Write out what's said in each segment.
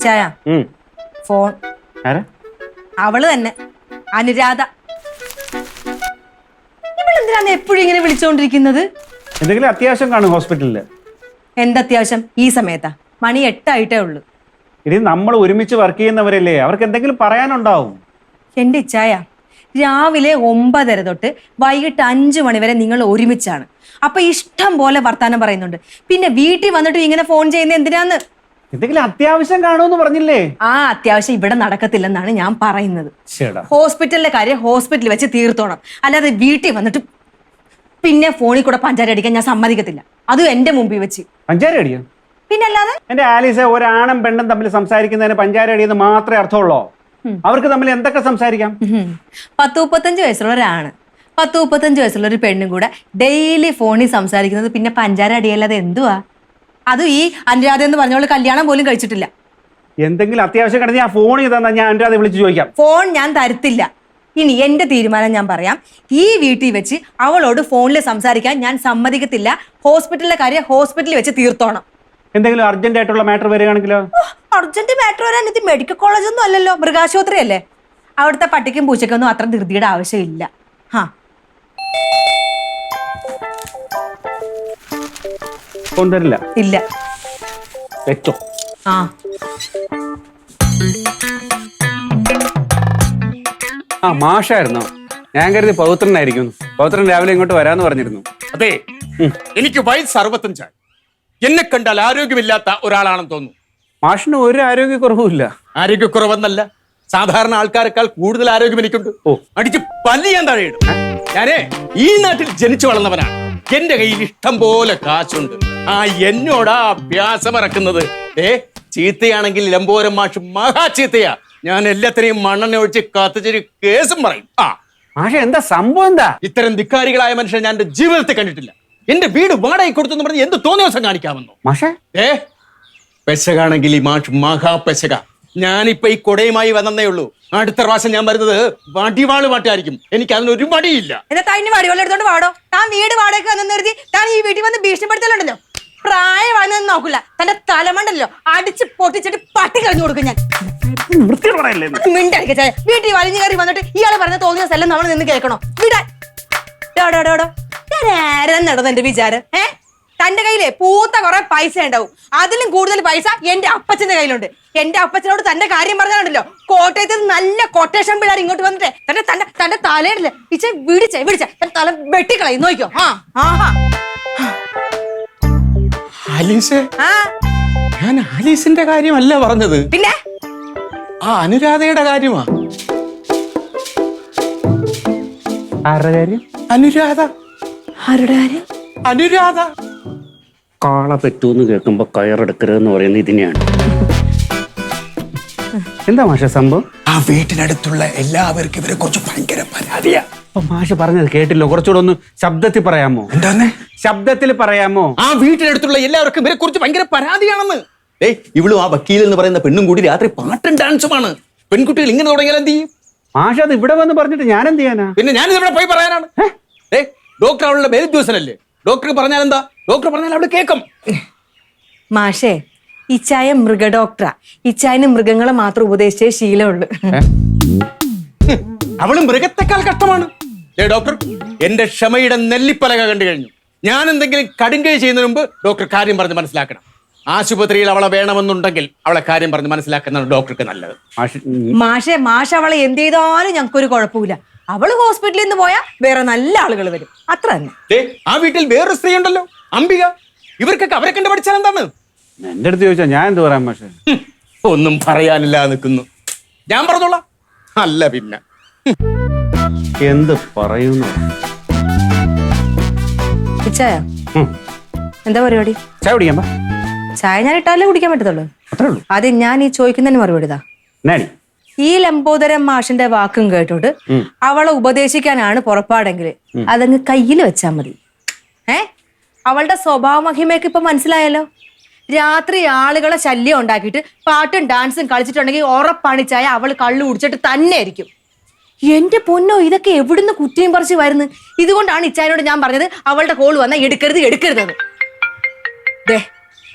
ഇച്ചായ ഫോൺ അവള് തന്നെ അനുരാധ. ഇവളെന്തിനാണ് എപ്പോഴും ഇങ്ങനെ വിളിച്ചോണ്ടിരിക്കുന്നത്? എന്തെങ്കിലും അത്യാവശ്യം കാണും ഹോസ്പിറ്റലില്. എന്തത്യാവശ്യം? ഈ സമയത്താ? മണി 8 ഉള്ളൂ. ഇനി നമ്മൾ ഒരുമിച്ച് വർക്ക് ചെയ്യുന്നവരല്ലേ, അവർക്ക് എന്തെങ്കിലും പറയാനുണ്ടാവും. എന്റെ ഇച്ചായ, രാവിലെ 9:30 തൊട്ട് വൈകിട്ട് 5 മണി വരെ നിങ്ങൾ ഒരുമിച്ചാണ്. അപ്പൊ ഇഷ്ടം പോലെ വർത്താനം പറയുന്നുണ്ട്. പിന്നെ വീട്ടിൽ വന്നിട്ട് ഇങ്ങനെ ഫോൺ ചെയ്യുന്നത് എന്തിനാന്ന്? എന്തെങ്കിലും അത്യാവശ്യം കാണുമെന്ന് പറഞ്ഞില്ലേ? ആ അത്യാവശ്യം ഇവിടെ നടക്കത്തില്ലെന്നാണ് ഞാൻ പറയുന്നത്. ഹോസ്പിറ്റലിലെ കാര്യം ഹോസ്പിറ്റലിൽ വെച്ച് തീർത്തോണം. അല്ലാതെ വീട്ടിൽ വന്നിട്ട് പിന്നെ ഫോണിൽ കൂടെ പഞ്ചാര അടിക്കാൻ ഞാൻ സമ്മതിക്കത്തില്ല. അതും എന്റെ മുമ്പിൽ വെച്ച്. പഞ്ചാര അടിയോ? പിന്നെ അല്ലാതെ. എന്റെ ആലീസ്, ഒരാണും പെണ്ണും തമ്മിൽ സംസാരിക്കുന്നതിന് പഞ്ചാര അടിയെന്ന് മാത്രമേ അർത്ഥമുള്ളൂ. അവർക്ക് തമ്മിൽ എന്തൊക്കെ സംസാരിക്കാം? 10-35 വയസ്സുള്ള ഒരാണ് 10-35 വയസ്സുള്ള ഒരു പെണ്ണും കൂടെ ഡെയിലി ഫോണിൽ സംസാരിക്കുന്നത് പിന്നെ പഞ്ചാര അടിയല്ലാതെ എന്തുവാ? അതും ഈ അനുരാധ എന്ന് പറഞ്ഞോളൂ കല്യാണം പോലും കഴിച്ചിട്ടില്ല. എന്തെങ്കിലും അത്യാവശ്യം കണ്ടെങ്കിൽ ഞാൻ ഫോൺ ചെയ്താൽ ഞാൻ അനുരാധ വിളിച്ച് ചോദിക്കാം. ഫോൺ ഞാൻ തരത്തില്ല. ഇനി എന്റെ തീരുമാനം ഞാൻ പറയാം. ഈ വീട്ടിൽ വെച്ച് അവളോട് ഫോണിൽ സംസാരിക്കാൻ ഞാൻ സമ്മതിക്കത്തില്ല. ഹോസ്പിറ്റലിലെ കാര്യം ഹോസ്പിറ്റലിൽ വെച്ച് തീർത്തോണം. എന്തെങ്കിലും അർജന്റ് ആയിട്ടുള്ള മാറ്റർ വരികയാണെങ്കിലോ? അർജന്റ് മാറ്റർ വരാൻ ഇത് മെഡിക്കൽ കോളേജ് ഒന്നും അല്ലല്ലോ, മൃഗാശുപത്രി അല്ലേ. അവിടുത്തെ പട്ടിക്കും പൂച്ചയ്ക്കൊന്നും അത്ര ധൃതിയുടെ ആവശ്യമില്ല. കൊണ്ടുവരില്ല. ഇല്ല. വെച്ചോ. മാഷായിരുന്നോ? ഞാൻ കരുതി പൗത്രനായിരിക്കും. പൗത്രൻ രാവിലെ ഇങ്ങോട്ട് വരാന്ന് പറഞ്ഞിരുന്നു. അതെ, എനിക്ക് വയസ്സ് 65. എന്നെ കണ്ടാൽ ആരോഗ്യമില്ലാത്ത ഒരാളാണെന്ന് തോന്നുന്നു. മാഷിന് ഒരു ആരോഗ്യക്കുറവുമില്ല. ആരോഗ്യക്കുറവെന്നല്ല, സാധാരണ ആൾക്കാരെക്കാൾ കൂടുതൽ ആരോഗ്യം എനിക്കുണ്ട്. അടിച്ച് പല്ല് ഞാൻ താഴെയിടും. ഞാനേ ഈ നാട്ടിൽ ജനിച്ചു വളർന്നവനാണ്. എന്റെ കയ്യിൽ ഇഷ്ടം പോലെ കാശുണ്ട്. എന്നോടാ അഭ്യാസം ഇറക്കുന്നത്. ചീത്തയാണെങ്കിൽ ലംബോരം മാഷ് മഹാ ചീത്തയാ. ഞാൻ എല്ലാത്തിനെയും മണ്ണെണ്ണ ഒഴിച്ച് കത്തിച്ചൊരു കേസും പറയും. മാഷ എന്താ സംഭവം? എന്താ ഇത്തരം ധിക്കാരികളായ മനുഷ്യൻ ഞാൻ എന്റെ ജീവിതത്തിൽ കണ്ടിട്ടില്ല. എന്റെ വീട് വാടകയ്ക്ക് കൊടുത്തു പറഞ്ഞ് എന്ത് തോന്നിയ ദിവസം കാണിക്കാമെന്നോ? മാഷേ പെശകാണെങ്കിൽ ഈ മാഷ് മഹാ പെശക. ഞാനിപ്പൊ ഈ കൊടയുമായി വന്നേ ഉള്ളൂ. അടുത്ത പ്രാവശ്യം ഞാൻ വരുന്നത് വടിവാള് മാറ്റായിരിക്കും. എനിക്ക് അതിനൊരു മടിയില്ല. എടുത്തോണ്ട് വാടോ. താൻ വീട് വാടകയ്ക്ക് വന്നെന്ന് കരുതി താൻ ഈ വീട്ടിൽ വന്ന് ഭീഷണിപ്പെടുത്തലുണ്ടല്ലോ. പ്രായമാണെന്ന് നോക്കില്ല, തന്റെ തലമണ്ടല്ലോ അടിച്ച് പൊട്ടിച്ചിട്ട് പട്ടി കളഞ്ഞു കൊടുക്കും ഞാൻ. മിണ്ടായിരിക്കും. വീട്ടിൽ വലിഞ്ഞു കയറി വന്നിട്ട് ഇയാളെ പറഞ്ഞ തോന്നിയ സ്ഥലം നമ്മൾ നിന്ന് കേൾക്കണോ? വിടാൻ നടന്നു എന്റെ വിചാരം. തന്റെ കയ്യിലെ പൂത്ത കുറെ പൈസ ഉണ്ടാവും. അതിലും കൂടുതൽ പൈസ എന്റെ അപ്പച്ചന്റെ കയ്യിലുണ്ട്. എന്റെ അപ്പച്ചനോട് തന്റെ കാര്യം പറഞ്ഞാലുണ്ടല്ലോ, കോട്ടയത്ത് നല്ല കൊട്ടേഷൻ പിള്ളേർ ഇങ്ങോട്ട് വന്നിട്ട് തന്റെ തലയിടില്ലേ ഇച്ച വിടിച്ച തല വെട്ടിക്കളയും. നോക്കിയോ? ഞാൻ ആലീസിന്റെ കാര്യമല്ല പറഞ്ഞത്, പിന്നെ അനുരാധയുടെ കാര്യമാ. ആരുടെ കാര്യം? അനുരാധ. ആരുടെ കാര്യം? അനുരാധ. കാള പറ്റൂന്ന് കേൾക്കുമ്പോ കയറെടുക്കരുതെന്ന് പറയുന്നത് ഇതിനെയാണ്. എന്താ മാഷ സംഭവം? ആ വീട്ടിനടുത്തുള്ള എല്ലാവർക്കും ഇവരെ കുറിച്ച് ഭയങ്കര പരാതിയാ. മാഷ പറഞ്ഞത് കേട്ടില്ലോ, കുറച്ചുകൂടെ ഒന്ന് ശബ്ദത്തിൽ പറയാമോ? എന്താന്ന്? ശബ്ദത്തിൽ പറയാമോ? ആ വീട്ടിനടുത്തുള്ള എല്ലാവർക്കും ഇവരെ കുറിച്ച് ഭയങ്കര പരാതിയാണെന്ന്. ഇവളും ആ വക്കീൽ എന്ന് പറയുന്ന പെണ്ണും കൂടി രാത്രി പാട്ടും ഡാൻസുമാണ്. പെൺകുട്ടികൾ ഇങ്ങനെ തുടങ്ങിയാൽ എന്ത് ചെയ്യും? മാഷ അത് ഇവിടെ വന്ന് പറഞ്ഞിട്ട് ഞാൻ എന്ത് ചെയ്യാനാ? പിന്നെ ഞാനിത് ഇവിടെ പോയി പറയാനാണ്. ഡോക്ടർ അവളുടെ മേലുദ്യോഗസ്ഥനല്ലേ. ഡോക്ടർ പറഞ്ഞാൽ എന്താ? ഡോക്ടർ പറഞ്ഞാൽ അവള് കേൾക്കും. മാഷേ, ഇച്ചായ മൃഗ ഡോക്ടറാ. ഇച്ചായന് മൃഗങ്ങളെ മാത്രം ഉപദേശിച്ചേ ശീലമുള്ളു. അവള് മൃഗത്തെക്കാൾ കഷ്ടമാണ്. ഡോക്ടർ, എന്റെ ക്ഷമയുടെ നെല്ലിപ്പലക കണ്ടു കഴിഞ്ഞു. ഞാൻ എന്തെങ്കിലും കടുങ്കൈ ചെയ്യുന്നതിന് മുമ്പ് ഡോക്ടർ കാര്യം പറഞ്ഞ് മനസ്സിലാക്കണം. ആശുപത്രിയിൽ അവളെ വേണമെന്നുണ്ടെങ്കിൽ അവളെ കാര്യം പറഞ്ഞ് മനസ്സിലാക്കുന്നതാണ് ഡോക്ടർക്ക് നല്ലത്. മാഷ അവളെ എന്ത് ചെയ്താലും ഞങ്ങൾക്കൊരു കുഴപ്പമില്ല. അവള് ഹോസ്പിറ്റലിൽ നിന്ന് പോയാൽ വേറെ നല്ല ആളുകൾ വരും, അത്ര തന്നെ. ആ വീട്ടിൽ വേറൊരു സ്ത്രീ ഉണ്ടല്ലോ, അംബിക. ഇവർക്കൊക്കെ അവരെ കണ്ട് പഠിച്ചാൽ എന്താണ്? എന്റെ അടുത്ത് ചോദിച്ചാ ഞാൻ എന്ത് പറയാൻ? മാഷെ ഒന്നും പറയാനില്ല നിൽക്കുന്നു. ഞാൻ പറഞ്ഞോളാം. അല്ല പിന്നെ എന്ത് പറയുന്നു? എന്താ പരിപാടി? ചായ കുടിക്കാൻ? ചായ ഞാൻ ഇട്ടാലേ കുടിക്കാൻ പറ്റത്തുള്ളൂ. അത് ഞാൻ ഈ ചോദിക്കുന്നതിന് മറുപടി ഇതാ. ഈ ലംബോദരൻ മാഷിന്റെ വാക്കും കേട്ടോട്ട് അവളെ ഉപദേശിക്കാനാണ് പുറപ്പാടെങ്കിൽ അതങ്ങ് കയ്യിൽ വെച്ചാ മതി. അവളുടെ സ്വഭാവ മഹിമയൊക്കെ ഇപ്പൊ മനസ്സിലായല്ലോ. രാത്രി ആളുകളെ ശല്യം ഉണ്ടാക്കിയിട്ട് പാട്ടും ഡാൻസും കളിച്ചിട്ടുണ്ടെങ്കിൽ ഉറപ്പണിച്ചായ അവൾ കള്ളു കുടിച്ചിട്ട് തന്നെ ആയിരിക്കും. എന്റെ പൊന്നോ, ഇതൊക്കെ എവിടുന്ന് കുറ്റിയും പറിച്ച് വരുന്നു. ഇതുകൊണ്ടാണ് ഇച്ചായനോട് ഞാൻ പറഞ്ഞത് അവളുടെ കോള് വന്നാൽ എടുക്കരുത്.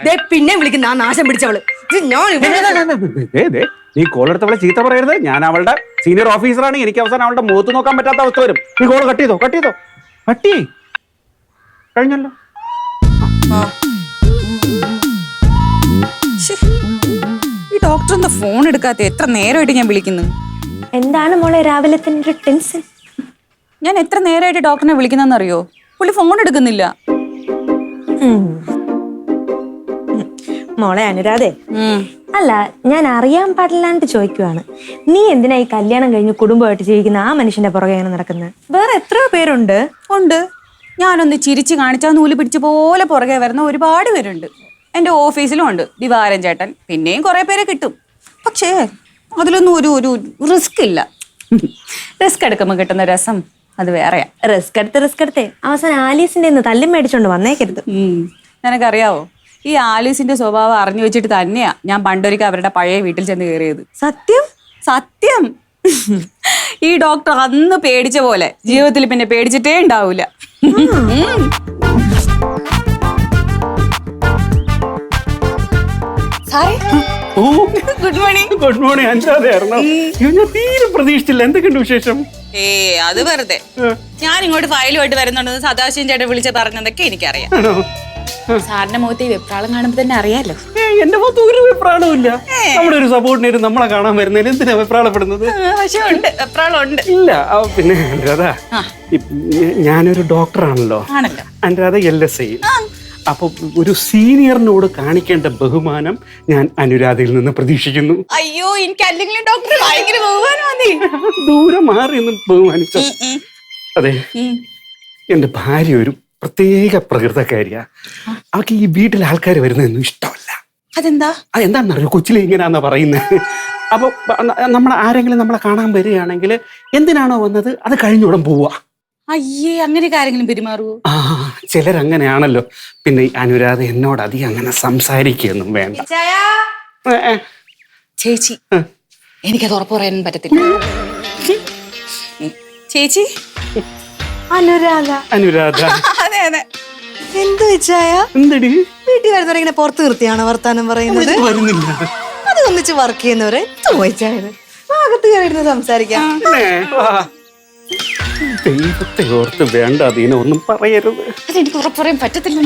ദേ പിന്നെ വിളിക്കുന്ന ആ നാശം പിടിച്ചവള്. ഇത് ഞാൻ ഇവിടെ നീ കോൾ എടുത്തവളെ ചീത്ത പറയരുത്. ഞാൻ അവളുടെ സീനിയർ ഓഫീസറാണ്. എനിക്ക് അവസാനം അവളുടെ മുഖത്ത് നോക്കാൻ പറ്റാത്ത അവസ്ഥ വരും. നീ കോൾ കട്ട് ചെയ്തോ കട്ടി കഴിഞ്ഞല്ലോ. ഈ ഡോക്ടർ എന്താ ഫോൺ എടുക്കാത്ത? എത്ര നേരമായിട്ട് ഞാൻ വിളിക്കുന്നു. എന്താണ് മോളെ രാവിലെ തന്നെ ഒരു ടെൻഷൻ? ഞാൻ എത്ര നേരമായിട്ട് ഡോക്ടറിനെ വിളിക്കുന്നറിയോ? പുള്ളി ഫോൺ എടുക്കുന്നില്ല. മോളെ അനുരാധേ, അല്ല ഞാൻ അറിയാൻ പാടില്ലാണ്ട് ചോദിക്കുവാണ്, നീ എന്തിനാ ഈ കല്യാണം കഴിഞ്ഞ് കുടുംബമായിട്ട് ജീവിക്കുന്ന ആ മനുഷ്യന്റെ പുറകെ എങ്ങനെ നടക്കുന്നത്? വേറെ എത്രയോ പേരുണ്ട്. ഉണ്ട്. ഞാനൊന്ന് ചിരിച്ച് കാണിച്ചാൽ നൂല് പിടിച്ച പോലെ പുറകെ വരുന്ന ഒരുപാട് പേരുണ്ട്. എൻ്റെ ഓഫീസിലും ഉണ്ട് ദിവാരൻ ചേട്ടൻ, പിന്നെയും കുറെ പേരെ കിട്ടും. പക്ഷേ അതിലൊന്നും ഒരു റിസ്ക് ഇല്ല. റിസ്ക് എടുക്കുമ്പോൾ കിട്ടുന്ന രസം അത് വേറെയാ. റിസ്ക് എടുത്തേ അവസാനം ആലീസിന്റെ തല്ലും മേടിച്ചോണ്ട് വന്നേക്കരുത്. നിനക്കറിയാവോ, ഈ ആലീസിന്റെ സ്വഭാവം അറിഞ്ഞു വെച്ചിട്ട് തന്നെയാ ഞാൻ പണ്ടൊരിക്കൽ അവരുടെ പഴയ വീട്ടിൽ ചെന്ന് കയറിയത്. സത്യം. ഈ ഡോക്ടർ അന്ന് പേടിച്ച പോലെ ജീവിതത്തിൽ പിന്നെ പേടിച്ചിട്ടേ ഉണ്ടാവൂല. Good morning. Good morning. അനുരാധയായിരുന്നോ? ഞാൻ തീരെ പ്രതീക്ഷിച്ചില്ല. എന്തൊക്കെയുണ്ട് വിശേഷം? അത് വെറുതെ ഞാൻ ഇങ്ങോട്ട് ഫയലുമായിട്ട് വരുന്നുണ്ടെന്ന് സദാശിവൻ ചേട്ടൻ വിളിച്ച് പറഞ്ഞതൊക്കെ എനിക്കറിയാം. സാറിന്റെ മുഖത്ത് ഈ വെപ്രാളം കാണുമ്പോ തന്നെ അറിയാലോ. എന്റെ മുഖത്ത് ഒരു വെപ്രാളവും ഇല്ല. നമ്മുടെ ഒരു സപ്പോർട്ടിന് നമ്മളെ കാണാൻ വരുന്നതിൽ എന്തിനാ വെപ്രാളപ്പെടുന്നത്? പക്ഷെ ഉണ്ട്, വെപ്രാളം ഉണ്ട്. ഇല്ല. പിന്നെ അനുരാധ, ഞാനൊരു ഡോക്ടറാണല്ലോ. അനുരാധ LSI. അപ്പൊ ഒരു സീനിയറിനോട് കാണിക്കേണ്ട ബഹുമാനം ഞാൻ അനുരാധയിൽ നിന്ന് പ്രതീക്ഷിക്കുന്നു. അയ്യോ, എനിക്ക് അല്ലെങ്കിൽ ഡോക്ടർ ഭയങ്കര ബഹുമാനമാണ്. ദൂരെ മാറി ഒന്ന് ബഹുമാനിച്ചു. അതെ, എന്റെ ഭാര്യ ഒരു പ്രത്യേക പ്രകൃതക്കാരിയാ. അവർക്ക് ഈ വീട്ടിലെ ആൾക്കാർ വരുന്നതൊന്നും ഇഷ്ടമല്ല. അതെന്താണെന്നറിയോ, കൊച്ചിലെ ഇങ്ങനെയാന്നാ പറയുന്നത്. അപ്പൊ ആരെങ്കിലും നമ്മളെ കാണാൻ വരികയാണെങ്കിൽ എന്തിനാണോ വന്നത് അത് കഴിഞ്ഞുടൻ പോവാ. അയ്യേ, അങ്ങനെ കാര്യങ്ങളും പെരുമാറുവോ? ചിലരങ്ങനെയാണല്ലോ. പിന്നെ അനുരാധ എന്നോട് അധികം അങ്ങനെ സംസാരിക്കൊന്നും വേണ്ട. ചേച്ചി, എനിക്കത് ഉറപ്പ് പറയാനും പറ്റത്തില്ല. ചേച്ചി അനുരാധ. അതെ. എന്ത് വെച്ചായ എന്തടി വീട്ടിൽ വരുന്നവരെ ഇങ്ങനെ പുറത്ത് നിർത്തിയാണോ വർത്താനം പറയുന്നത്? വരുന്നില്ല. അത് ഒന്നിച്ച് വർക്ക് ചെയ്യുന്നവരെ ചോദിച്ചായത് അകത്ത് കയറിയിരുന്ന് സംസാരിക്കാം. ദൈവത്തെ ഓർത്ത് വേണ്ട അതിനെ ഒന്നും പറയരുത്. അതെനിക്ക് ഉറപ്പ് പറയാൻ പറ്റത്തില്ല.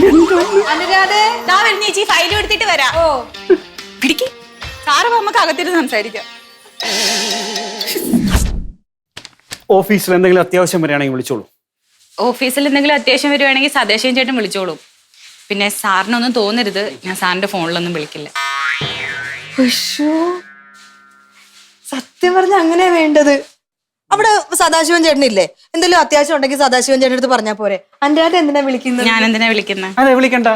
ചേച്ചി ഫയലും എടുത്തിട്ട് വരാം. പിടിക്ക് സാറ്, നമുക്ക് അകത്തിരുന്ന് സംസാരിക്കാം. ഓഫീസിൽ എന്തെങ്കിലും അത്യാവശ്യം വരികയാണെങ്കിൽ വിളിച്ചോളൂ. ഓഫീസിൽ എന്തെങ്കിലും അത്യാവശ്യം വരുവാണെങ്കിൽ സദേശം ചേട്ടൻ വിളിച്ചോളൂ. പിന്നെ സാറിനൊന്നും തോന്നരുത്, ഞാൻ സാറിന്റെ ഫോണിലൊന്നും വിളിക്കില്ല. സത്യം പറഞ്ഞ അങ്ങനെ വേണ്ടത്. അവിടെ സദാശിവൻ ചേട്ടനില്ലേ? എന്തെങ്കിലും അത്യാവശ്യം ഉണ്ടെങ്കിൽ സദാശിവൻ ചേട്ടൻ അടുത്ത് പറഞ്ഞാ പോരെ. അനുരാധ എന്തിനാ വിളിക്കുന്നത്? ഞാൻ എന്തിനാ വിളിക്കുന്നത്? അതെ, വിളിക്കണ്ട.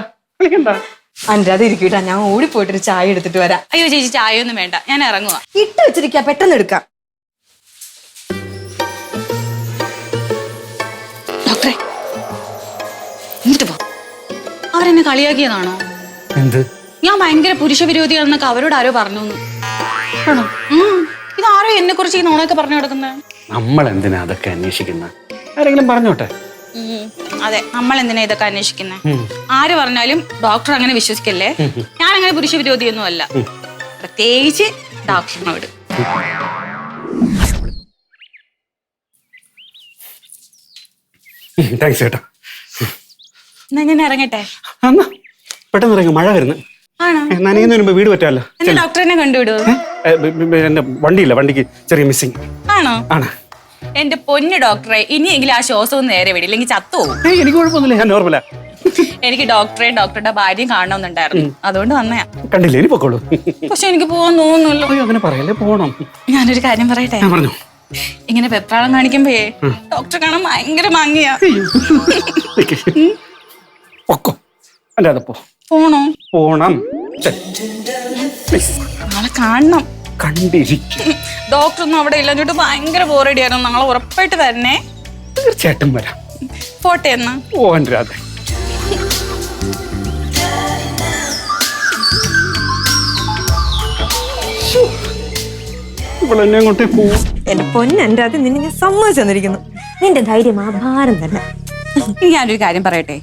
അനുരാധ ഇരിക്കട്ടാ, ഞാൻ ഓടിപ്പോയിട്ടൊരു ചായ എടുത്തിട്ട് വരാം. അയ്യോ ചേച്ചി, ചായ ഒന്നും വേണ്ട, ഞാൻ ഇറങ്ങുക. ഇട്ട് വെച്ചിരിക്കാ, പെട്ടെന്ന് എടുക്കാം. ഡോക്ടറെ, എന്നിട്ട് പോ. അവരെന്നെ കളിയാക്കിയതാണോ? എന്ത്? ഞാൻ ഭയങ്കര പുരുഷ വിരോധിയാണെന്നൊക്കെ അവരോട് ആരോ പറഞ്ഞു. ഇതാരോ എന്നെ കുറിച്ച് ഈ നോണൊക്കെ പറഞ്ഞു കിടക്കുന്നത്. നമ്മൾ എന്തിനാ അതൊക്കെ അന്വേഷിക്കുന്ന? ആരെങ്കിലും പറഞ്ഞോട്ടെ. അതെ, നമ്മൾ എന്തിനാ ഇതൊക്കെ അന്വേഷിക്കുന്നത്? ആര് പറഞ്ഞാലും ഡോക്ടർ അങ്ങനെ വിശ്വസിക്കല്ലേ. ഞാൻ അങ്ങനെ പുരുഷ വിരോധിയൊന്നും അല്ല, പ്രത്യേകിച്ച് ഡോക്ടറിനോട്. എന്നാ ഞാൻ ഇറങ്ങട്ടെ. പെട്ടെന്ന് ഇറങ്ങി, മഴ വരുന്നു. നനയുന്നതിന് മുമ്പ് വീട് പറ്റാമല്ലോ. ഡോക്ടറിനെ കണ്ടുവിടുവോ? എന്റെ വണ്ടിയില്ല, വണ്ടിക്ക് ചെറിയ മിസ്സിങ് ആണ്. എന്റെ പൊന്നു ഡോക്ടറെ, ഇനിയെങ്കിലും ആ ശ്വാസവും നേരെ വിടില്ലെങ്കിൽ ചത്തുപോകും. എനിക്ക് കുഴപ്പമൊന്നുമില്ല, ഞാൻ നോർമലാ. എനിക്ക് ഡോക്ടറെയും ഡോക്ടറുടെ ഭാര്യയും കാണണമെന്നുണ്ടായിരുന്നു, അതുകൊണ്ട് വന്നയാ. കണ്ടില്ലേ, ഇനി പൊക്കോളൂ. പക്ഷെ എനിക്ക് പോവാൻ തോന്നുന്നല്ലോ. അങ്ങനെ പറയല്ലേ, പോണം. ഞാനൊരു കാര്യം പറയട്ടെ? ഇങ്ങനെ വെപ്രാളം കാണിക്കുമ്പോഴേ ഡോക്ടറെ കാണാൻ ഭയങ്കര ഭംഗിയാ. അല്ലാതെ പോണോ? പോണം. നാളെ കാണണം. കണ്ടിരിക്കും. ഡോക്ടറൊന്നും അവിടെ ഇല്ല, എന്നിട്ട് ഭയങ്കര ബോറടിയായിരുന്നു. നാളെ ഉറപ്പായിട്ട് തരണേ. തീർച്ചയായിട്ടും വരാം. പോട്ടെ എന്നാ. അനുരാധ, ഇവളെന്നെ അങ്ങോട്ടേ പോവും. എന്റെ പൊന്നനുരാധ, നിന്നെ ഞാൻ സമ്മതിച്ചു തന്നിരിക്കുന്നു. നിന്റെ ധൈര്യം ആഭാരം തന്നെ. ഞാനൊരു കാര്യം പറയട്ടെ?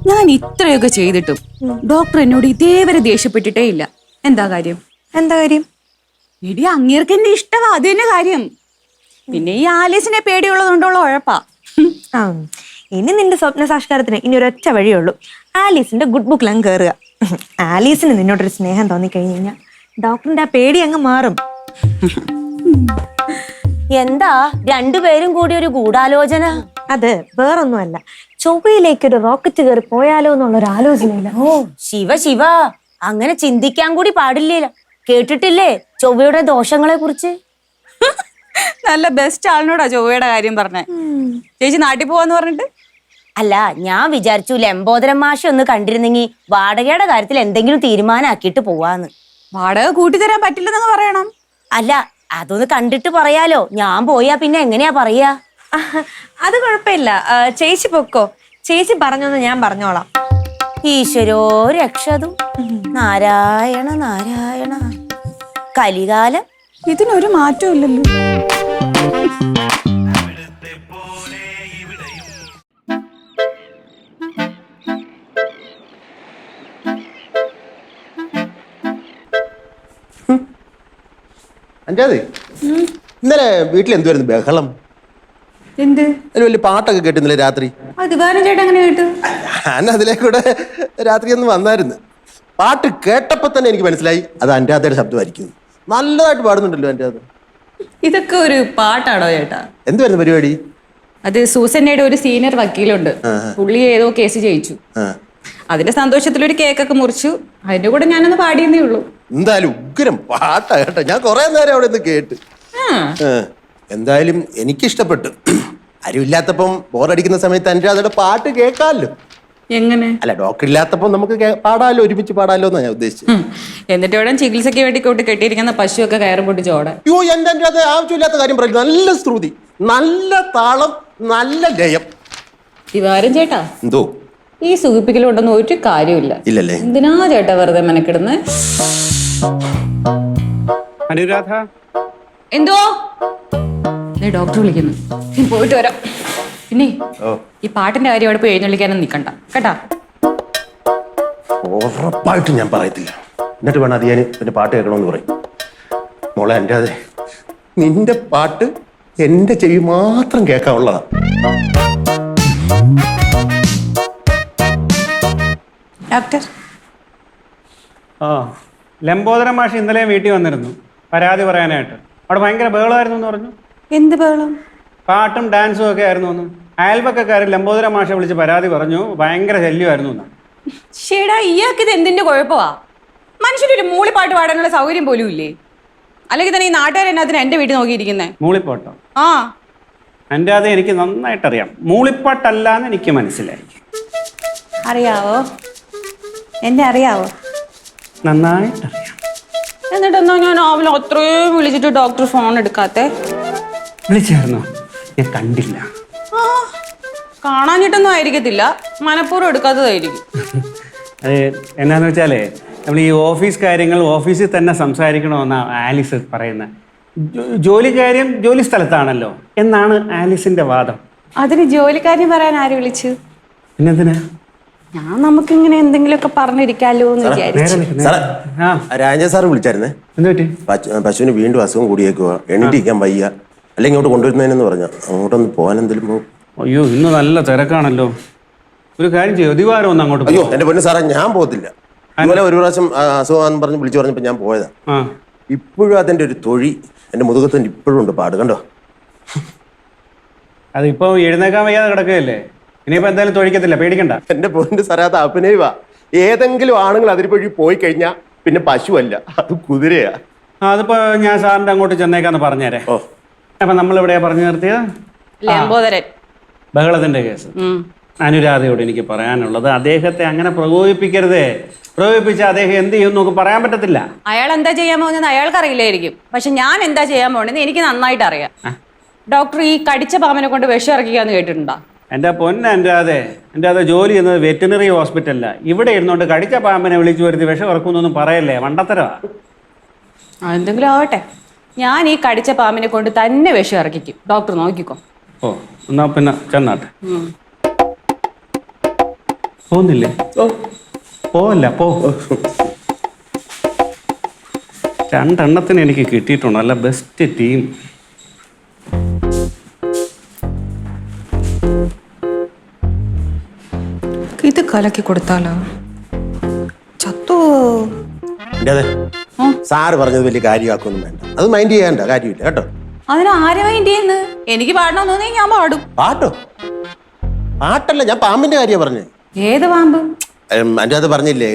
ഞാൻ ഇത്രയൊക്കെ ചെയ്തിട്ടും ഡോക്ടർ എന്നോട് ഇതേവരെ ദേഷ്യപ്പെട്ടിട്ടേ ഇല്ല. എന്താ കാര്യം? എന്താ കാര്യം? എടി അങ്ങേർക്ക് എന്നെ ഇഷ്ടമാ, അത് തന്നെ കാര്യം. പിന്നെ ഈ ആലീസിനെ പേടിയുള്ളതുകൊണ്ടുള്ള ഉഴപ്പാ. ആ ഇനി നിന്റെ സ്വപ്ന സാക്ഷാത്കാരത്തിന് ഇനി ഒരൊറ്റ വഴിയുള്ളൂ. ആലീസിന്റെ ഗുഡ് ബുക്കിലും കയറുക. ആലീസിന് നിന്നോടൊരു സ്നേഹം തോന്നിക്കഴിഞ്ഞു കഴിഞ്ഞാൽ ഡോക്ടറിന്റെ ആ പേടി അങ്ങ് മാറും. എന്താ രണ്ടുപേരും കൂടി ഒരു ഗൂഢാലോചന? അത് വേറൊന്നുമല്ല, ചൊവ്വയിലേക്ക് ഒരു റോക്കറ്റ് കയറി പോയാലോ എന്നുള്ളൊരു ആലോചനയില്ല. ഓ ശിവ ശിവ, അങ്ങനെ ചിന്തിക്കാൻ കൂടി പാടില്ലല്ലോ. കേട്ടിട്ടില്ലേ ചൊവ്വയുടെ ദോഷങ്ങളെ കുറിച്ച്? നല്ല ബെസ്റ്റ് ആളിനോടാ ചൊവ്വയുടെ കാര്യം പറഞ്ഞേ. ചേച്ചി നാട്ടിൽ പോവാന്ന് പറഞ്ഞിട്ട്? അല്ല, ഞാൻ വിചാരിച്ചു ലംബോദരൻ മാഷ് ഒന്ന് കണ്ടിരുന്നെങ്കിൽ വാടകയുടെ കാര്യത്തിൽ എന്തെങ്കിലും തീരുമാനമാക്കിയിട്ട് പോവാന്ന്. വാടക കൂട്ടിത്തരാൻ പറ്റില്ലെന്നൊക്കെ പറയണം. അല്ല, അതൊന്ന് കണ്ടിട്ട് പറയാലോ. ഞാൻ പോയാ പിന്നെ എങ്ങനെയാ പറയാ? അത് കുഴപ്പമില്ല, ചേച്ചി പൊക്കോ. ചേച്ചി പറഞ്ഞൊന്ന് ഞാൻ പറഞ്ഞോളാം. ഈശ്വരോ രക്ഷതു. നാരായണ നാരായണ. കലികാലം. ഇതിനൊരു മാറ്റവും ഇല്ലല്ലോ. അഞ്ചാതെ ഇന്നലെ വീട്ടിൽ എന്തുവായിരുന്നു ബഹളം? എന്ത്? അതിൽ വലിയ പാട്ടൊക്കെ കേട്ടിരുന്നില്ലേ രാത്രി? ദിവാരൻ ചേട്ടൻ അങ്ങനെ കേട്ടു? ഞാൻ അതിലേക്കൂടെ രാത്രി ഒന്ന് വന്നായിരുന്നു. പാട്ട് കേട്ടപ്പോ തന്നെ എനിക്ക് മനസ്സിലായി അത് അഞ്ചാത്തയുടെ ശബ്ദമായിരിക്കും. നല്ലതായിട്ട് പാടുന്നുണ്ടല്ലോ അഞ്ചാത്ത. ഇതൊക്കെ ഒരു പാട്ടാണോ ചേട്ടാ? എന്തുവായിരുന്നു പരിപാടി? അത് സൂസന്നയുടെ ഒരു സീനിയർ വക്കീലുണ്ട്, പുള്ളി ഏതോ കേസ് ജയിച്ചു. അതിന്റെ സന്തോഷത്തിലൊരു കേക്കൊക്കെ മുറിച്ചു. അതിന്റെ കൂടെ ഞാനൊന്ന് പാടിയെന്നേ ഉള്ളൂ. എന്തായാലും ഉഗ്രം പാട്ടാ കേട്ടോ. ഞാൻ കുറെ നേരം അവിടെ നിന്ന് കേട്ട്. എന്തായാലും എനിക്കിഷ്ടപ്പെട്ടു. ആരുമില്ലാത്തപ്പം ബോറടിക്കുന്ന സമയത്ത് അനുരാധയുടെ പാട്ട് കേൾക്കാമല്ലോ. എങ്ങനെ? അല്ല, ഡോക്ടർ ഇല്ലാത്തപ്പം നമുക്ക് പാടാമല്ലോ, ഒരുമിച്ച് പാടാമല്ലോ എന്നാ ഞാൻ ഉദ്ദേശിച്ചത്. എന്നിട്ട് ഇവിടെ ചികിത്സയ്ക്ക് വേണ്ടി കൂട്ടി കെട്ടിയിരിക്കുന്ന പശുവൊക്കെ കയറും പൊട്ടി ചോട. അയ്യോ, എന്റെ അനുരാധ ആവശ്യമില്ലാത്ത കാര്യം പറയില്ല. നല്ല ശ്രുതി, നല്ല താളം, നല്ല ലയം. ദിവാരൻ ചേട്ടാ, എന്തോ ഈ സുഖിപ്പിക്കലുണ്ടെന്ന് ഒരു കാര്യമില്ല. ഇല്ലല്ലേ? എന്തിനാ ചേട്ടാ വെറുതെ മെനക്കിടുന്ന്? അനുരാധ, എന്തോ ഡോക്ടർ വിളിക്കുന്നു, ഞാൻ പോയിട്ട് വരാം. പിന്നെ ഈ പാട്ടിന്റെ കാര്യം അവിടെ പോയി എഴുന്നള്ളിക്കാനും നിൽക്കണ്ട കേട്ടാ. ഉറപ്പായിട്ടും ഞാൻ പറയത്തില്ല. എന്നിട്ട് വേണം അത് ഞാൻ പിന്നെ പാട്ട് കേൾക്കണമെന്ന് പറയും. മോളെ എൻ്റെ അതെ, നിന്റെ പാട്ട് എൻ്റെ ചെവി മാത്രം കേൾക്കാനുള്ളതാ. ഡോക്ടർ, ലംബോദരൻ മാഷ് ഇന്നലെ വീട്ടിൽ വന്നിരുന്നു പരാതി പറയാനായിട്ട്. അവിടെ ഭയങ്കര ബഹളമായിരുന്നു എന്ന് പറഞ്ഞു. എന്ത് ബഹളം? പാട്ടും ഡാൻസും ഒക്കെ ആയിരുന്നു എന്ന്. അയൽപക്കക്കാർ ലംബോദരൻ മാഷെ വിളിച്ച് പരാതി പറഞ്ഞു, ഭയങ്കര ശല്യമായിരുന്നു എന്ന്. ഷേടാ, ഇയാൾക്ക് ഇത് എന്തിന്റെ കുഴപ്പമാ? മനുഷ്യനൊരു മൂളിപ്പാട്ട് പാടാനുള്ള സൗകര്യം പോലും ഇല്ലേ? അല്ലെങ്കിൽ തന്നെ ഈ നാട്ടുകാർ എന്നാത്തിന് എന്റെ വീട്ടിൽ നോക്കിയിരിക്കുന്നേ? മൂളിപ്പാട്ടോ? ആ, എൻ്റെ അത് എനിക്ക് നന്നായിട്ടറിയാം. മൂളിപ്പാട്ടല്ലാന്ന് എനിക്ക് മനസ്സിലായി. അറിയാവോ? എന്നെ അറിയാവോ? നന്നായിട്ടറിയാം. എന്നിട്ടെന്നാ ഞാൻ രാവിലെ അത്രയും വിളിച്ചിട്ട് ഡോക്ടർ ഫോൺ എടുക്കാത്തെ? വിളിച്ചായിരുന്നോ? ഞാൻ കണ്ടില്ല. കാണാഞ്ഞിട്ടൊന്നും ആയിരിക്കത്തില്ല, മനഃപൂർവ്വം എടുക്കാത്തതായിരിക്കും. അത് എന്നാന്ന് വെച്ചാലേ, നമ്മൾ ഈ ഓഫീസ് കാര്യങ്ങൾ ഓഫീസിൽ തന്നെ സംസാരിക്കണമെന്നാണ് ആലിസ് പറയുന്നത്. ജോലി കാര്യം ജോലി സ്ഥലത്താണല്ലോ എന്നാണ് ആലിസിന്റെ വാദം. അതിന് ജോലിക്കാര്യം പറയാൻ ആര് വിളിച്ചു? പിന്നെന്തിനാ? ഞാൻ നമുക്കിങ്ങനെ എന്തെങ്കിലുമൊക്കെ പറഞ്ഞിരിക്കാലോ എന്ന് വിചാരിച്ചു. രാജ സാറ് വിളിച്ചായിരുന്നേ. എന്ത് പറ്റി? പശുവിന് വീണ്ടും അസുഖം കൂടിയേക്കുക, എണ്ണിരിക്കാൻ വയ്യ, അല്ലെങ്കിൽ ഇങ്ങോട്ട് കൊണ്ടുവരുന്നതിനെന്ന് പറഞ്ഞു. അങ്ങോട്ടൊന്ന് പോകാൻ എന്തെങ്കിലും. അയ്യോ, ഇന്ന് നല്ല തിരക്കാണല്ലോ. ഒരു കാര്യം ചെയ്യും, ദിവാരം ഒന്ന് അങ്ങോട്ട് അയ്യോ എന്റെ പൊന്നു സാറേ, ഞാൻ പോകത്തില്ല. അതുപോലെ ഒരു പ്രാവശ്യം അസുഖം പറഞ്ഞ് വിളിച്ചു പറഞ്ഞപ്പോൾ ഞാൻ പോയതാ. ഇപ്പോഴും അതിന്റെ ഒരു തൊഴി എന്റെ മുതുകത്തിന്റെ ഇപ്പോഴും ഉണ്ട്, പാട് കണ്ടോ? അതിപ്പോ എഴുന്നേക്കാൻ വയ്യാതെ കിടക്കുകയല്ലേ. ഇനിയിപ്പോ എന്തായാലും തൊഴിക്കത്തില്ല, പേടിക്കണ്ട. എന്റെ പൊന്നു സാറേ, അത് അഭിനയവാ. ഏതെങ്കിലും ആണുങ്ങൾ അതിരിപ്പോഴി പോയി കഴിഞ്ഞാൽ പിന്നെ പശുവല്ല, അത് കുതിരയാ. അതിപ്പോ ഞാൻ സാറിന്റെ അങ്ങോട്ട് ചെന്നേക്കാന്ന് പറഞ്ഞേരെ. ഓ, അപ്പൊ നമ്മൾ എവിടെയാ പറഞ്ഞു നിർത്തിയത്? ലംബോദരൻ ബഹളത്തിന്റെ കേസ്. അനുരാധയോട് എനിക്ക് പറയാനുള്ളത്, അദ്ദേഹത്തെ അങ്ങനെ പ്രകോപിപ്പിക്കരുതേ. പ്രകോപിപ്പിച്ചാൽ അദ്ദേഹം എന്ത് ചെയ്യും നമുക്ക് പറയാൻ പറ്റത്തില്ല. അയാൾ എന്താ ചെയ്യാൻ പോകുന്നത് അയാൾക്ക് അറിയില്ലായിരിക്കും, പക്ഷെ ഞാൻ എന്താ ചെയ്യാൻ പോകണെന്ന് എനിക്ക് നന്നായിട്ട് അറിയാം. ഡോക്ടർ ഈ കടിച്ച പാമ്പിനെ കൊണ്ട് വിഷം ഇറക്കിക്കാന്ന് കേട്ടിട്ടുണ്ടോ? എൻ്റെ പൊന്ന എൻ്റെ അത് ജോലി ചെയ്യുന്നത് വെറ്റിനറി ഹോസ്പിറ്റലില്ല. ഇവിടെ ഇരുന്നുകൊണ്ട് കടിച്ച പാമ്പിനെ വിളിച്ചു വരുത്തി വിഷം ഇറക്കുന്നൊന്നും പറയല്ലേ, മണ്ടത്തരവാ. എന്തെങ്കിലും ആവട്ടെ, ഞാൻ ഈ കടിച്ച പാമ്പിനെ കൊണ്ട് തന്നെ വിഷം ഇറക്കിക്കും. ഡോക്ടർ നോക്കിക്കോ. ഓ, എന്നാ പിന്നെ ചെന്നാട്ടെ. പോകുന്നില്ലേ? പോവല്ല, പോ. 2 എണ്ണത്തിന് എനിക്ക് കിട്ടിയിട്ടുണ്ട്, നല്ല ബെസ്റ്റ് ടീം. ഇത് കലക്കി കൊടുത്താലോ? ചത്തോ? അതെ, സാറ് പറഞ്ഞത് വലിയ കാര്യമാക്കൊന്നും വേണ്ട, അത് മൈൻഡ് ചെയ്യേണ്ട കാര്യമില്ല കേട്ടോ. അതിന് ആരെ മൈൻഡ് ചെയ്യുന്നു? എനിക്ക് പാടണമെന്ന് തോന്നി ഞാൻ പാടും. പാട്ടോ? പാട്ടല്ല, ഞാൻ പാമ്പിന്റെ കാര്യമാണ് പറഞ്ഞത്. ഏത് പാമ്പ്? എൻ്റെ അത് പറഞ്ഞില്ലേ,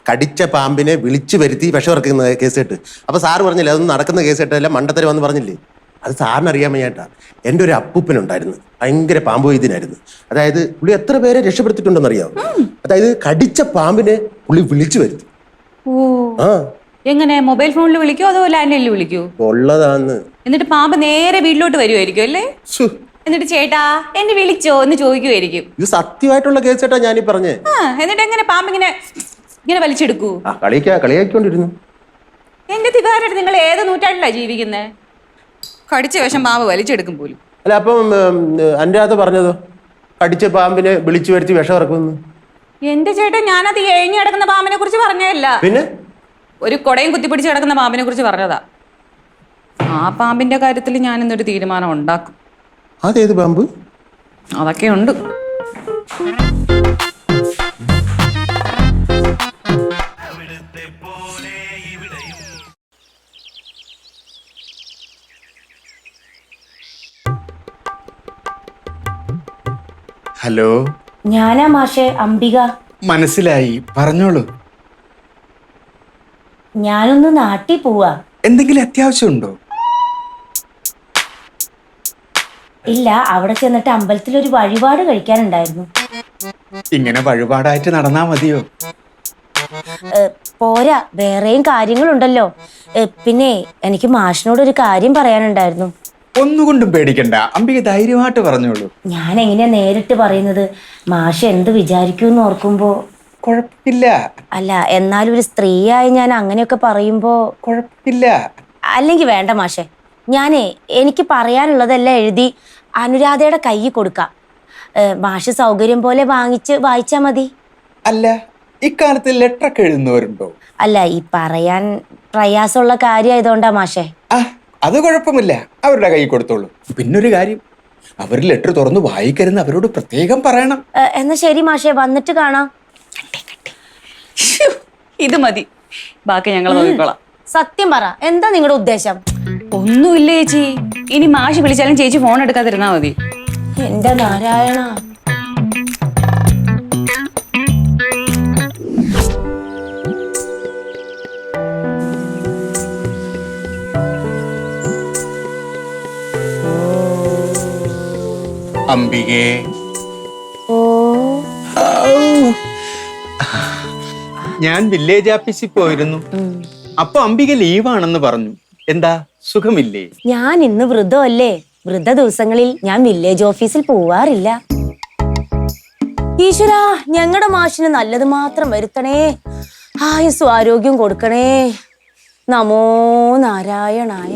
കടിച്ച പാമ്പിനെ വിളിച്ചു വരുത്തി വിഷമിറക്കുന്ന കേസ് കേട്ട്. അപ്പൊ സാറ് പറഞ്ഞില്ലേ അതൊന്നും നടക്കുന്ന കേസ് കേട്ടല്ല, മണ്ടത്തരം വന്ന് പറഞ്ഞില്ലേ. അത് സാറിന് അറിയാൻ വയ്യാട്ടാ. എൻ്റെ ഒരു അപ്പൂപ്പനുണ്ടായിരുന്നു, ഭയങ്കര പാമ്പ് വൈദ്യനായിരുന്നു. അതായത് പുള്ളി എത്ര പേരെ രക്ഷപ്പെടുത്തിയിട്ടുണ്ടെന്ന് അറിയാമോ? അതായത് കടിച്ച പാമ്പിനെ പുള്ളി വിളിച്ചു വരുത്തി. ഓ, ആ, എങ്ങനെ? മൊബൈൽ ഫോണിൽ വിളിക്കോ അതോ ലാൻഡ് ലൈനിൽ വിളിക്കോ? ഉള്ളതാന്ന്. എന്നിട്ട് പാമ്പ് നേരെ വീട്ടിലോട്ട് വരുമായിരിക്കും അല്ലേ? എന്നിട്ട് ചേട്ടാ എന്നെ വിളിച്ചോ എന്ന് ചോദിക്കുമായിരിക്കും. ഇത് സത്യമായിട്ടുള്ള കേസ് കേട്ടാ ഞാനീ പറഞ്ഞേ. എന്നിട്ട് എങ്ങനെ പാമ്പ് ഇങ്ങനെ വലിച്ചെടുക്കൂ? കളിയാക്കിക്കൊണ്ടിരുന്നു. എന്റെ ദിവാരട്ട്, നിങ്ങൾ ഏത് നൂറ്റാണ്ടിലാ ജീവിക്കുന്നേ? കടിച്ച വിഷം പാമ്പ് വലിച്ചെടുക്കും പോലും. അല്ല, അപ്പം എൻ്റെ അത് പറഞ്ഞതോ കടിച്ച പാമ്പിനെ വിളിച്ചു വരുത്തി വിഷം ഇറക്കുന്നു? എന്റെ ചേട്ടാ, ഞാനത് എഴിഞ്ഞു കിടക്കുന്ന പാമ്പിനെ കുറിച്ച് പറഞ്ഞതല്ല, പിന്നെ ഒരു കൊടയും കുത്തിപ്പിടിച്ച് കിടക്കുന്ന പാമ്പിനെ കുറിച്ച് പറഞ്ഞതാ. ആ പാമ്പിന്റെ കാര്യത്തിൽ ഞാൻ ഇന്നൊരു തീരുമാനം ഉണ്ടാക്കും. അതേത് പാമ്പ്? അതൊക്കെ ഉണ്ട്. ഹലോ, ഞാനാ മാഷെ, അംബിക. മനസ്സിലായി, പറഞ്ഞോളൂ. ഞാനൊന്ന് നാട്ടിൽ പോവാ. എന്തെങ്കിലും അത്യാവശ്യമുണ്ടോ? ഇല്ല, അവിടെ ചെന്നിട്ട് അമ്പലത്തിൽ ഒരു വഴിപാട് കഴിക്കാനുണ്ടായിരുന്നു. ഇങ്ങനെ വഴിപാടായിട്ട് നടന്നാ മതിയോ? പോരാ, വേറെയും കാര്യങ്ങളുണ്ടല്ലോ. പിന്നെ എനിക്ക് മാഷിനോട് ഒരു കാര്യം പറയാനുണ്ടായിരുന്നു. ഒന്നുകൊണ്ടും പേടിക്കണ്ട, അംബിക ധൈര്യമായിട്ട് പറഞ്ഞോളൂ. ഞാൻ എങ്ങനെയാ നേരിട്ട് പറയുന്നത്? മാഷ് എന്ത് വിചാരിക്കൂന്ന് ഓർക്കുമ്പോ. കുഴപ്പമില്ല. അല്ല, എന്നാലും ഒരു സ്ത്രീയായി ഞാൻ അങ്ങനെയൊക്കെ പറയുമ്പോ. കുഴപ്പമില്ല. അല്ലെങ്കിൽ വേണ്ട മാഷെ, എനിക്ക് പറയാനുള്ളതെല്ലാം എഴുതി അനുരാധയുടെ കയ്യിൽ കൊടുക്കാം. മാഷ് സൗകര്യം പോലെ വായിച്ചാ മതി. അല്ല, ഇക്കാലത്ത് ലെറ്റർ ഒക്കെ എഴുതുന്നവരുണ്ടോ? അല്ല, ഈ പറയാൻ പ്രയാസമുള്ള കാര്യമായതുകൊണ്ടാ മാഷെ. അത് കുഴപ്പമില്ല, അവരുടെ കൈ കൊടുത്തോളൂ. പിന്നൊരു കാര്യം, അവർ ലെറ്റർ തുറന്ന് വായിക്കരുന്ന് അവരോട് പ്രത്യേകം പറയണം. എന്നാ ശരി മാഷെ, വന്നിട്ട് കാണാം. ഇത് മതി, ബാക്കി ഞങ്ങൾ നോക്കിക്കോളാം. സത്യം പറ, എന്താ നിങ്ങളുടെ ഉദ്ദേശം? ഒന്നുമില്ല ചേച്ചി, ഇനി മാഷ് വിളിച്ചാലും ചേച്ചി ഫോൺ എടുക്കാതിരുന്നാ മതി. എന്റെ നാരായണ. അംബികേ. ഓ, ഞാൻ വില്ലേജ് ഓഫീസിൽ പോയിരുന്നു. അപ്പൊ അംബിക ലീവാണെന്ന് പറഞ്ഞു. എന്താ, സുഖമില്ലേ? ഞാൻ ഇന്ന് വ്രതമല്ലേ. വ്രത ദിവസങ്ങളിൽ ഞാൻ വില്ലേജ് ഓഫീസിൽ പോവാറില്ല. ഈശ്വരാ, ഞങ്ങളുടെ മാഷിന് നല്ലത് മാത്രം വരുത്തണേ, ആയുസ്സും ആരോഗ്യം കൊടുക്കണേ. നമോ നാരായണായ.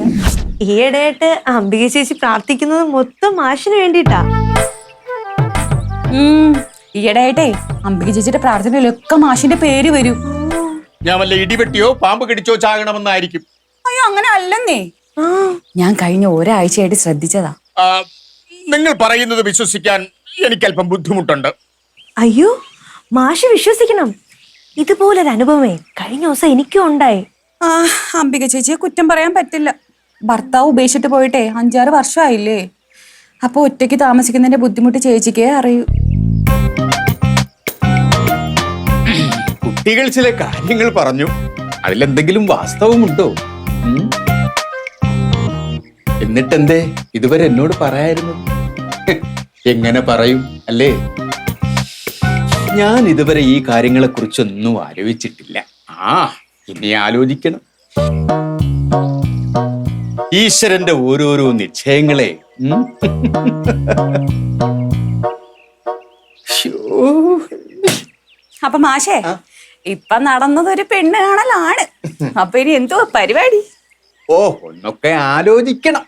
ഈയിടെയായിട്ട് അംബിക ചേച്ചി പ്രാർത്ഥിക്കുന്നത് മൊത്തം മാഷിന് വേണ്ടിയിട്ടാ. ഈയിടെയായിട്ടേ അംബിക ചേച്ചിയുടെ പ്രാർത്ഥനയിലൊക്കെ മാഷിന്റെ പേര് വരും. ഞാൻ വല്ല ഇടിവെട്ടിയോ പാമ്പ് കടിച്ചോ ചാകണമെന്നായിരിക്കും. അയ്യോ, അങ്ങനെ അല്ലെന്നേ. ഞാൻ കഴിഞ്ഞ ഒരാഴ്ചയായിട്ട് ശ്രദ്ധിച്ചതാ. നിങ്ങൾ പറയുന്നത് വിശ്വസിക്കാൻ എനിക്കല്പം ബുദ്ധിമുട്ടുണ്ട്. അയ്യോ, മാഷ് വിശ്വസിക്കണം. ഇതുപോലൊരു അനുഭവമേ കഴിഞ്ഞ ദിവസം എനിക്കും ഉണ്ടായി. അംബിക ചേച്ചിയെ കുറ്റം പറയാൻ പറ്റില്ല. ഭർത്താവ് ഉപേക്ഷിച്ചിട്ട് പോയിട്ടേ 5-6 വർഷമായില്ലേ. അപ്പൊ ഒറ്റയ്ക്ക് താമസിക്കുന്നതിന്റെ ബുദ്ധിമുട്ട് ചേച്ചിക്കേ അറിയൂ. കുട്ടികൾ ചില കാര്യങ്ങൾ പറഞ്ഞു, അതിലെന്തെങ്കിലും വാസ്തവമുണ്ടോ? എന്നിട്ടെന്തേ ഇതുവരെ എന്നോട് പറയായിരുന്നു? എങ്ങനെ പറയും അല്ലേ? ഞാൻ ഇതുവരെ ഈ കാര്യങ്ങളെ കുറിച്ചൊന്നും ആലോചിച്ചിട്ടില്ല. ഇനി ആലോചിക്കണം. ഈശ്വരന്റെ ഓരോരോ നിശ്ചയങ്ങളെ. അപ്പൊ മാഷേ, ഇപ്പൊ നടന്നത് ഒരു പെണ്ണ് കാണലാണ്. അപ്പൊ ഇനി എന്തോ പരിപാടി? ഒന്നൊക്കെ ആലോചിക്കണം.